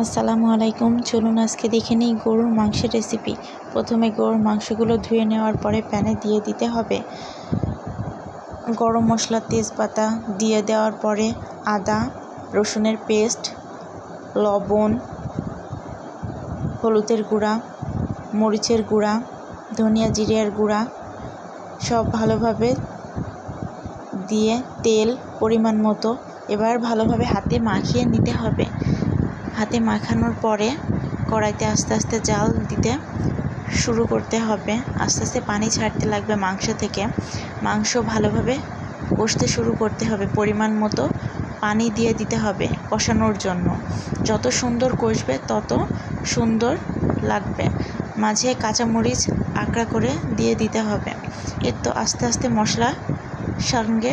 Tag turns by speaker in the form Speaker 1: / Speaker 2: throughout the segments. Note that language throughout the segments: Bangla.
Speaker 1: আসসালামু আলাইকুম। চলুন আজকে দেখে নিই গরুর মাংসের রেসিপি। প্রথমে গরুর মাংসগুলো ধুয়ে নেওয়ার পরে প্যানে দিয়ে দিতে হবে গরম মশলা, তেজপাতা দিয়ে দেওয়ার পরে আদা রসুনের পেস্ট, লবণ, হলুদের গুঁড়া, মরিচের গুঁড়া, ধনিয়া জিরার গুঁড়া সব ভালোভাবে দিয়ে তেল পরিমাণ মতো এবার ভালোভাবে হাতে মাখিয়ে নিতে হবে। হাতে মাখানোর পরে কড়াইতে আস্তে আস্তে জাল দিতে শুরু করতে হবে। আস্তে আস্তে পানি ছাড়তে লাগবে মাংস থেকে। মাংস ভালোভাবে কষতে শুরু করতে হবে। পরিমাণ মতো পানি দিয়ে দিতে হবে কষানোর জন্য। যত সুন্দর কষবে তত সুন্দর লাগবে। মাঝে কাঁচামরিচ আকড়া করে দিয়ে দিতে হবে। এর তো আস্তে আস্তে মশলা সঙ্গে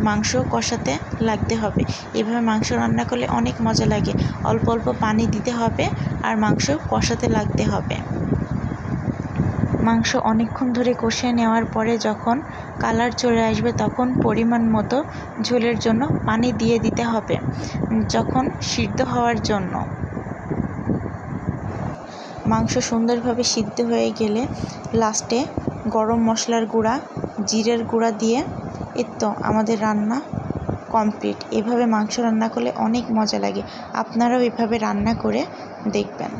Speaker 1: মাংস কষাতে লাগতে হবে। এভাবে মাংস রান্না করলে অনেক মজা লাগে। অল্প অল্প পানি দিতে হবে আর মাংস কষাতে লাগতে হবে। মাংস অনেকক্ষণ ধরে কষিয়ে নেওয়ার পরে যখন কালার চলে আসবে তখন পরিমাণ মতো ঝোলের জন্য পানি দিয়ে দিতে হবে, যখন সিদ্ধ হওয়ার জন্য। মাংস সুন্দরভাবে সিদ্ধ হয়ে গেলে লাস্টে গরম মশলার গুঁড়া, জিরের গুঁড়া দিয়ে তো আমাদের রান্না কমপ্লিট। এভাবে মাংস রান্না করলে অনেক মজা লাগে। আপনারাও এভাবে রান্না করে দেখবেন।